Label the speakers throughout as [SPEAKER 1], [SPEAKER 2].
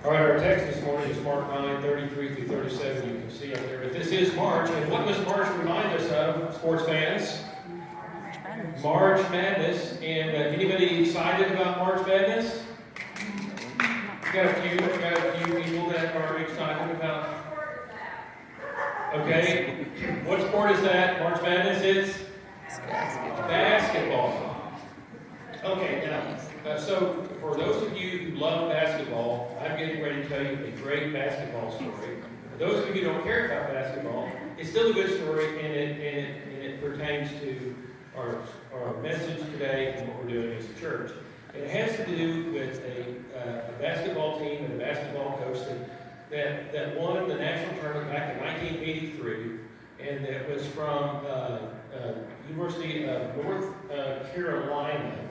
[SPEAKER 1] All right, our text this morning is Mark 9, 33 through 37. You can see up there. But this is March. And what does March remind us of, sports fans? March Madness. And anybody excited about March Madness? Got a few people that are excited about. Okay. What sport is that? March Madness is? Basketball. Okay, now, so for those of you who love basketball, I'm getting ready to tell you a great basketball story. For those of you who don't care about basketball, it's still a good story, and it pertains to our message today and what we're doing as a church. It has to do with a basketball team and a basketball coach that won the national tournament back in 1983, and that was from University of North Carolina.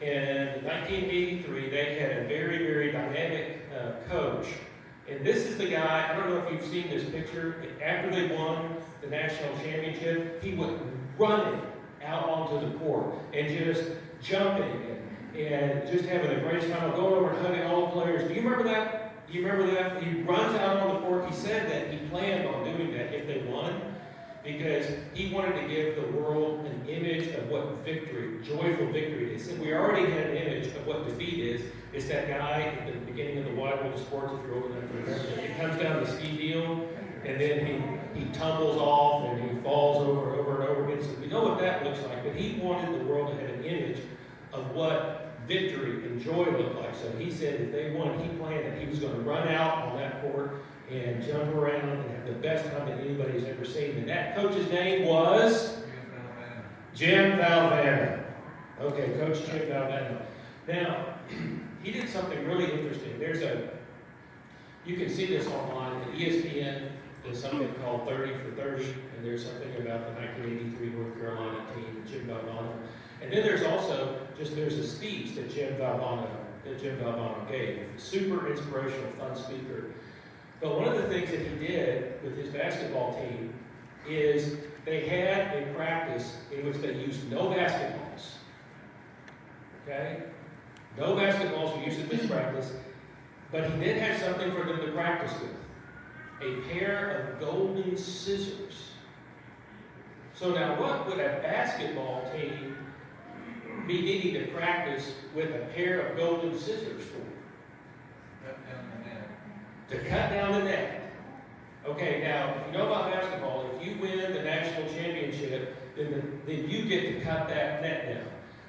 [SPEAKER 1] And in 1983, they had a very, very dynamic coach. And this is the guy, I don't know if you've seen this picture, after they won the national championship, he went running out onto the court and just jumping and just having a great time, going over and hugging all the players. Do you remember that? Do you remember that? He runs out on the court. He said that he planned on doing that if they won, because he wanted to give the world an image of what victory, joyful victory is. And we already had an image of what defeat is. It's that guy at the beginning of the Wide World of Sports, if you're old enough to remember. He comes down the ski deal, and then he tumbles off, and he falls over and over again. So we know what that looks like, but he wanted the world to have an image of what victory and joy looked like. So he said if they won, he planned that he was going to run out on that court and jump around and have the best time that anybody's ever seen. And that coach's name was Jim Valvano. Okay, Coach Jim Valvano. Now, he did something really interesting. You can see this online. The ESPN does something called 30 for 30, and there's something about the 1983 North Carolina team, Jim Valvano. And then there's also there's a speech that Jim Valvano gave. Super inspirational, fun speaker. But one of the things that he did with his basketball team is they had a practice in which they used no basketballs. Okay? No basketballs were used at this practice, but he did have something for them to practice with. A pair of golden scissors. So now what would a basketball team be needing to practice with a pair of golden scissors for? To cut down the net. Okay, now, if you know about basketball, if you win the national championship, then you get to cut that net down.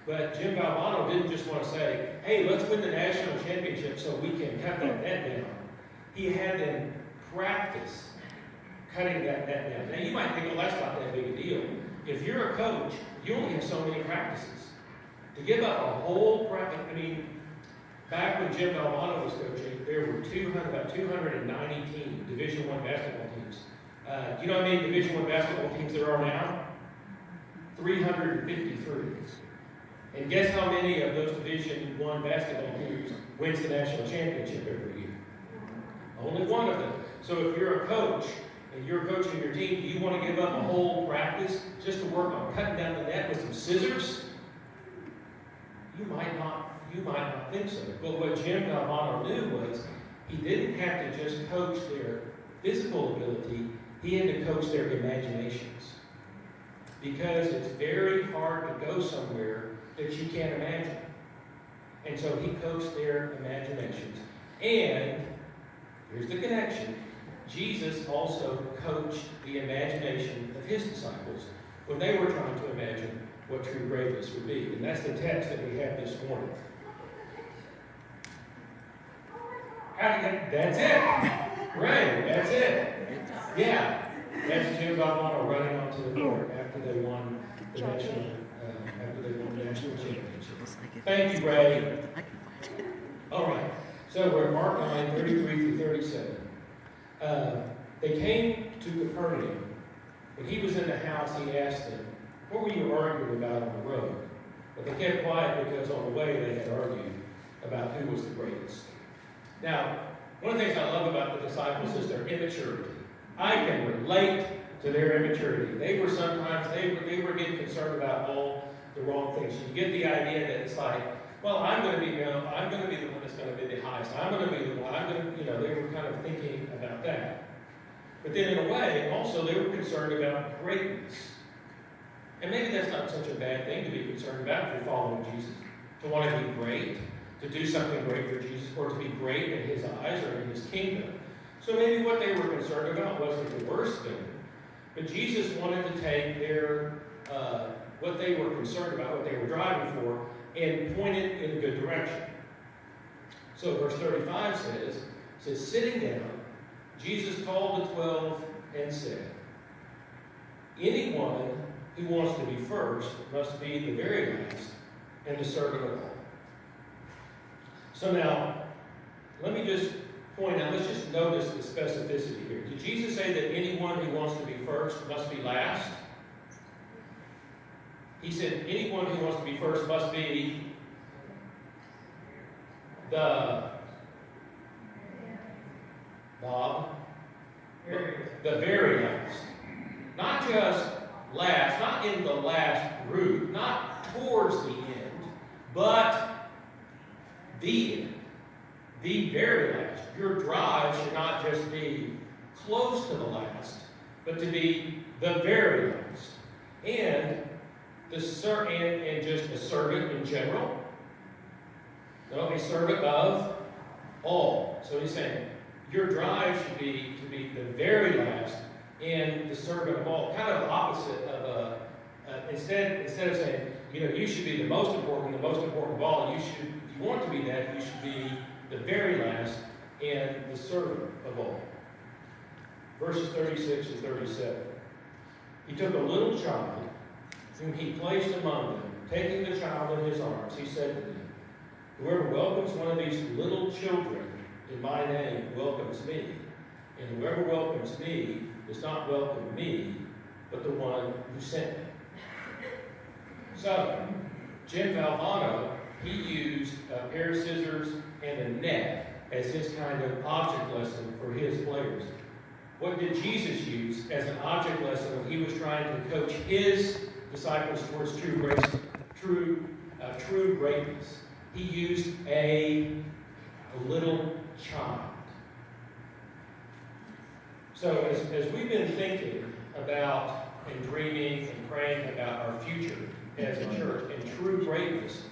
[SPEAKER 1] But Jim Valvano didn't just want to say, hey, let's win the national championship so we can cut that net down. He had them practice cutting that net down. Now, you might think, well, that's not that big a deal. If you're a coach, you only have so many practices. To give up a whole practice, back when Jim Valvano was coaching, there were about 290 teams, Division I basketball teams. Do you know how many Division I basketball teams there are now? 353. And guess how many of those Division I basketball teams wins the national championship every year? Only one of them. So if you're a coach and you're coaching your team, do you want to give up a whole practice just to work on cutting down the net with some scissors? You might not think so. But what Jim Valvano knew was he didn't have to just coach their physical ability, he had to coach their imaginations. Because it's very hard to go somewhere that you can't imagine. And so he coached their imaginations. And here's the connection. Jesus also coached the imagination of his disciples when they were trying to imagine what true greatness would be. And that's the text that we have this morning. That's it. Right, that's it. Yeah, that's Jim Valvano running onto the court after they won the national championship. Thank you, Ray. All right, so we're at Mark 9, 33 through 37. They came to Capernaum. When he was in the house, he asked them, what were you arguing about on the road? But they kept quiet because on the way they had argued about who was the greatest. Now, one of the things I love about the disciples is their immaturity. I can relate to their immaturity. They were getting concerned about all the wrong things. You get the idea that it's like, well, I'm going to be the one that's going to be the high highest. I'm going to be the one. I'm going to, they were kind of thinking about that. But then in a way, also they were concerned about greatness. And maybe that's not such a bad thing to be concerned about if you're following Jesus. To want to be great, to do something great for Jesus, or to be great in his eyes or in his kingdom. So maybe what they were concerned about wasn't the worst thing. But Jesus wanted to take their, what they were concerned about, what they were driving for, and point it in a good direction. So verse 35 says, sitting down, Jesus called the 12 and said, anyone who wants to be first must be the very last and the servant of all. So now, let me just point out, let's just notice the specificity here. Did Jesus say that anyone who wants to be first must be last? He said anyone who wants to be first must be the very last. Not just last, not in the last group, not towards the end, but the end. The very last. Your drive should not just be close to the last, but to be the very last. And just a servant in general. No, a servant of all. So he's saying your drive should be to be the very last and the servant of all. Kind of opposite of instead of saying, you should be the most important of all. If you want to be that, you should be the very last and the servant of all. Verses 36 and 37. He took a little child whom he placed among them. Taking the child in his arms, he said to them, whoever welcomes one of these little children in my name welcomes me. And whoever welcomes me does not welcome me, but the one who sent me. So, Jim Valvano, he used a pair of scissors and a net as his kind of object lesson for his players. What did Jesus use as an object lesson when he was trying to coach his disciples towards true greatness? He used a little child. So as we've been thinking about and dreaming and praying about our future as a church and true greatness,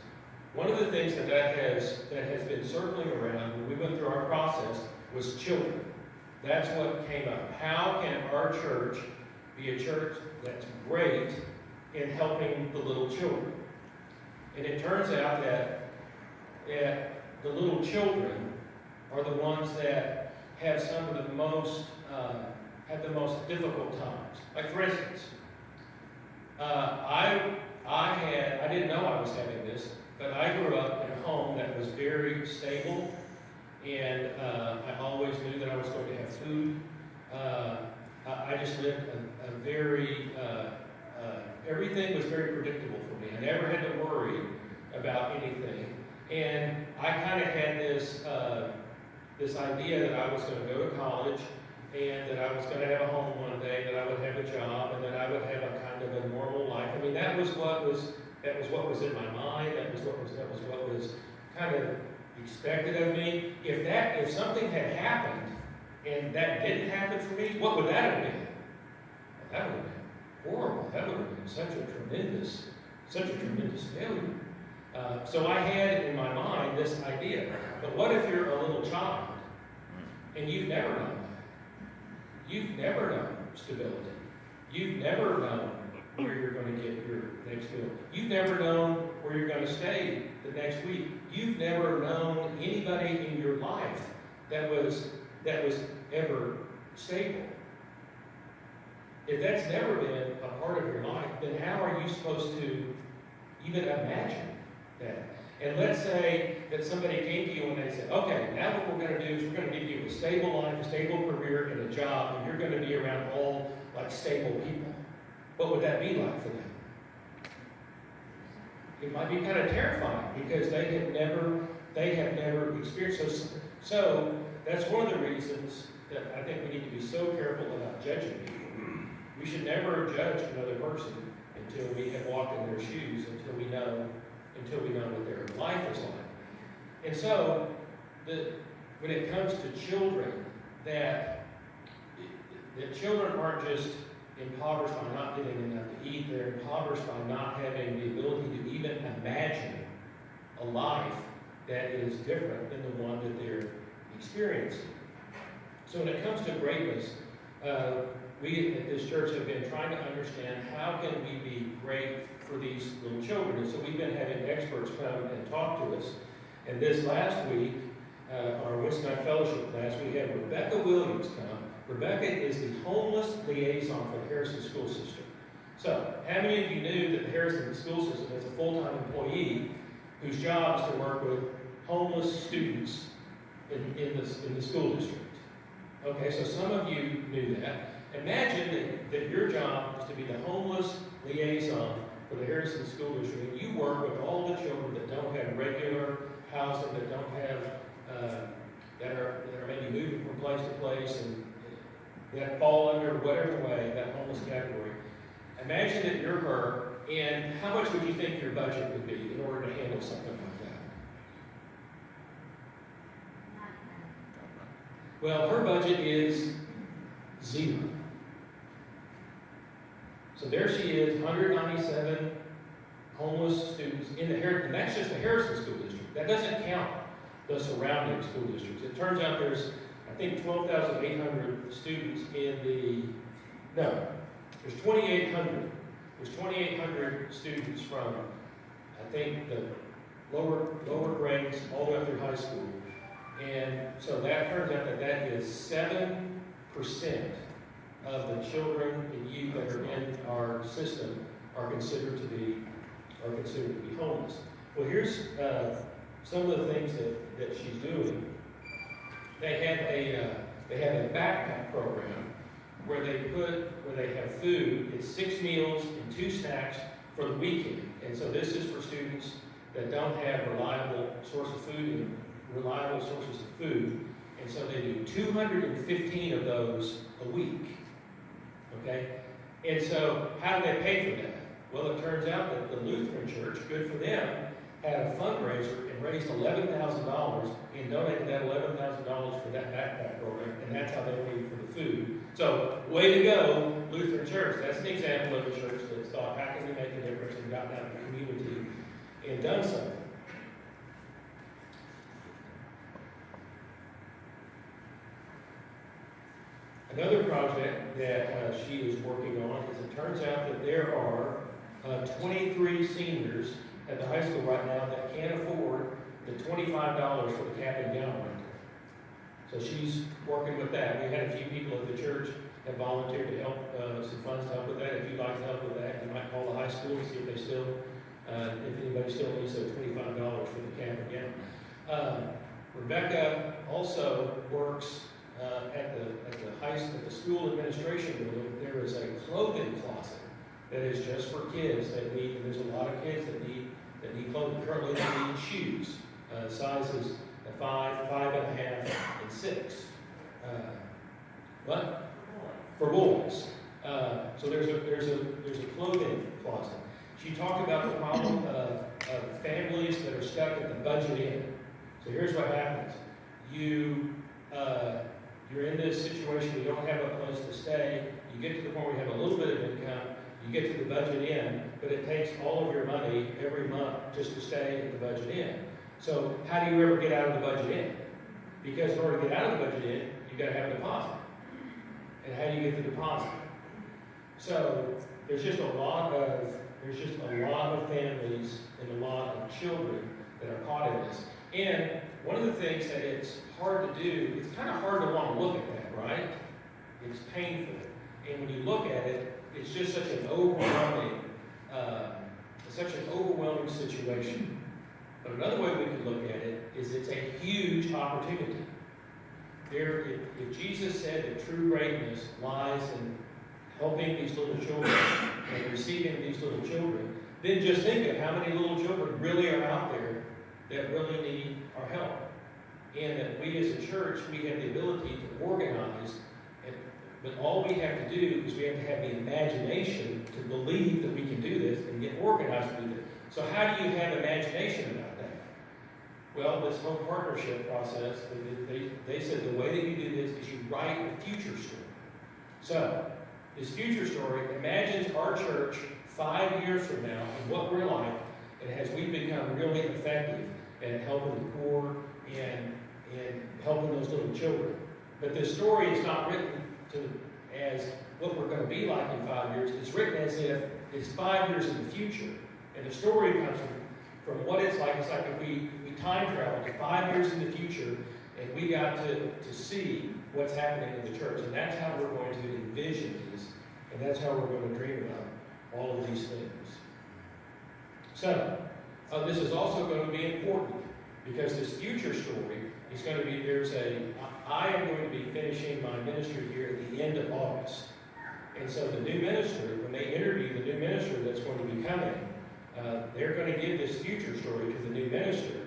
[SPEAKER 1] one of the things that has been circling around when we went through our process was children. That's what came up. How can our church be a church that's great in helping the little children? And it turns out that the little children are the ones that have some of the most difficult times. Like for instance, I didn't know I was having this, but I grew up in a home that was very stable, and I always knew that I was going to have food. I just lived a very everything was very predictable for me. I never had to worry about anything, and I kind of had this idea that I was going to go to college, and that I was going to have a home one day, that I would have a job, and that I would have a kind of a normal life. I mean, that was what was in my mind. That was what was kind of expected of me. If something had happened and that didn't happen for me, what would that have been? Well, that would have been horrible. That would have been such a tremendous failure. So I had in my mind this idea. But what if you're a little child and you've never known that? You've never known stability. You've never known where you're going to get your next meal. You've never known where you're going to stay the next week. You've never known anybody in your life that was ever stable. If that's never been a part of your life, then how are you supposed to even imagine that? And let's say that somebody came to you and they said, okay, now what we're going to do is we're going to give you a stable life, a stable career, and a job, and you're going to be around all like stable people. What would that be like for them? It might be kind of terrifying because they have never experienced those. So that's one of the reasons that I think we need to be so careful about judging people. We should never judge another person until we have walked in their shoes, until we know what their life is like. And so when it comes to children, that children aren't just impoverished by not getting enough to eat, they're impoverished by not having the ability to even imagine a life that is different than the one that they're experiencing. So when it comes to greatness, we at this church have been trying to understand how can we be great for these little children. And so we've been having experts come and talk to us. And this last week, our Wednesday night fellowship class, we had Rebecca Williams come. Rebecca is the homeless liaison for the Harrison School System. So, how many of you knew that the Harrison School System is a full-time employee whose job is to work with homeless students in the school district? Okay, so some of you knew that. Imagine that your job is to be the homeless liaison for the Harrison School District, and you work with all the children that don't have regular housing, that don't have, that are maybe moving from place to place, and that fall under whatever way, that homeless category. Imagine that you're her, and how much would you think your budget would be in order to handle something like that? Well, her budget is 0. So there she is, 197 homeless students in the Harrison, and that's just the Harrison School District. That doesn't count the surrounding school districts. It turns out there's, I think, 12,800 students in there's 2,800. There's 2,800 students from, I think, the lower grades all the way up through high school. And so that turns out that is 7% of the children and youth that are in our system are considered to be homeless. Well, here's some of the things that she's doing. They have a backpack program where they have food. It's 6 meals and 2 snacks for the weekend. And so this is for students that don't have reliable sources of food. And so they do 215 of those a week. Okay? And so how do they pay for that? Well, it turns out that the Lutheran Church, good for them, had a fundraiser and raised $11,000 and donated that $11,000 for that backpack program, and that's how they paid for the food. So, way to go, Lutheran Church. That's an example of a church that's thought, how can we make a difference, and gotten out in the community and done something. Another project that she is working on is it turns out that there are 23 seniors at the high school right now that can't afford the $25 for the cap and gown rental. So she's working with that. We had a few people at the church that volunteered to help, some funds to help with that. If you'd like to help with that, you might call the high school and see if they still, if anybody still needs those $25 for the cap and gown. Rebecca also works at the school administration building. There is a clothing closet that is just for kids that need, and there's a lot of kids that need clothing. Currently they need shoes, sizes 5, 5.5, and 6. What? For boys. So there's a clothing closet. She talked about the problem of families that are stuck at the budget end. So here's what happens. You're in this situation, you don't have a place to stay, you get to the point where you have a little bit of income, you get to the budget end, but it takes all of your money every month just to stay at the budget end. So how do you ever get out of the budget end? Because in order to get out of the budget end, you've got to have a deposit. And how do you get the deposit? So there's just a lot of families and a lot of children that are caught in this. And one of the things that it's hard to do, it's kind of hard to want to look at that, right? It's painful. And when you look at it, it's just such an overwhelming situation. But another way we can look at it is it's a huge opportunity. If Jesus said that true greatness lies in helping these little children and receiving these little children, then just think of how many little children really are out there that really need our help. And that we as a church, we have the ability to organize, but all we have to do is we have to have the imagination to believe that we can do this and get organized to do this. So how do you have imagination about that? Well, this whole partnership process, they said the way that you do this is you write a future story. So, this future story imagines our church 5 years from now and what we're like, and as we become really effective at helping the poor and helping those little children. But this story is not written as what we're going to be like in 5 years. It's written as if it's 5 years in the future. And the story comes from what it's like. It's like if we time travel to 5 years in the future, and we got to see what's happening in the church. And that's how we're going to envision this, and that's how we're going to dream about all of these things. So, this is also going to be important, because this future story is going to be, I am going to be finishing my ministry here at the end of August. And so the new minister, when they interview the new minister that's going to be coming, they're going to give this future story to the new minister.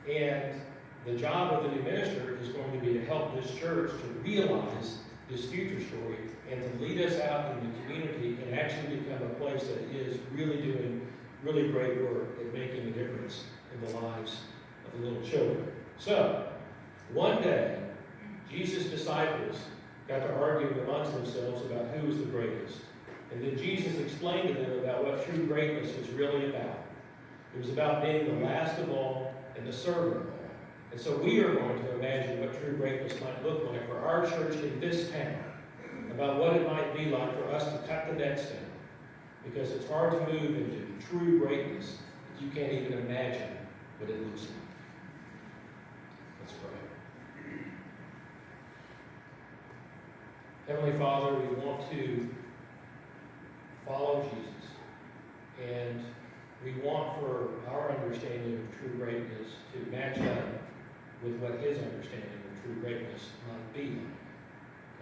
[SPEAKER 1] And the job of the new minister is going to be to help this church to realize this future story and to lead us out in the community and actually become a place that is really doing really great work at making a difference in the lives of the little children. So, one day, Jesus' disciples got to arguing amongst themselves about who was the greatest. And then Jesus explained to them about what true greatness was really about. It was about being the last of all and the servant of all. And so we are going to imagine what true greatness might look like for our church in this town, about what it might be like for us to cut the nets down. Because it's hard to move into true greatness if you can't even imagine what it looks like. Let's pray. Heavenly Father, we want to follow Jesus, and we want for our understanding of true greatness to match up with what his understanding of true greatness might be like.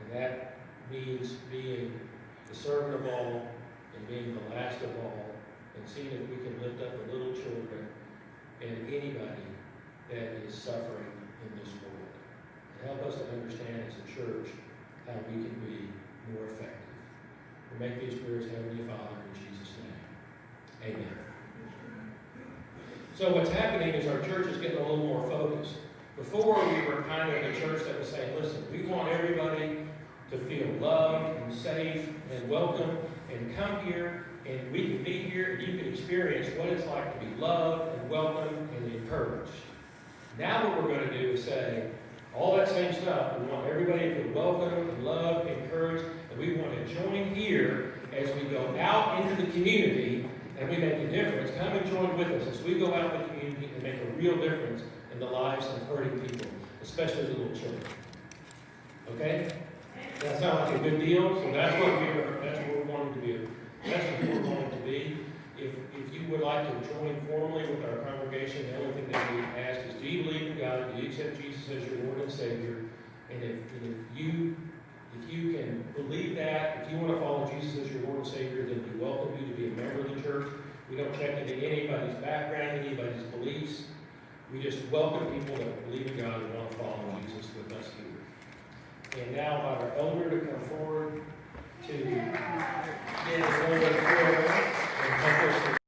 [SPEAKER 1] And that means being the servant of all and being the last of all, and seeing if we can lift up the little children and anybody that is suffering in this world. And help us to understand as a church how we can be more effective. We make these prayers, Heavenly Father, in Jesus' name. Amen. So what's happening is our church is getting a little more focused. Before, we were kind of a church that was saying, listen, we want everybody to feel loved and safe and welcome and come here, and we can be here and you can experience what it's like to be loved and welcome and encouraged. Now what we're going to do is say, all that same stuff, we want everybody to feel welcome and loved, encouraged, and we want to join here as we go out into the community and we make a difference. Come and join with us as we go out in the community and make a real difference in the lives of hurting people, especially the little children. Okay? That sounds like a good deal. So that's what we're wanting to be. That's what we're wanting to be. If you would like to join formally with our congregation, the only thing that we ask is, do you believe in God? Do you accept Jesus as your Lord and Savior? And if you can believe that, if you want to follow Jesus as your Lord and Savior, then we welcome you to be a member of the church. We don't check into anybody's background, anybody's beliefs. We just welcome people that believe in God and want to follow Jesus with us here. And now, by our elder to come forward to get us over the prayer and help us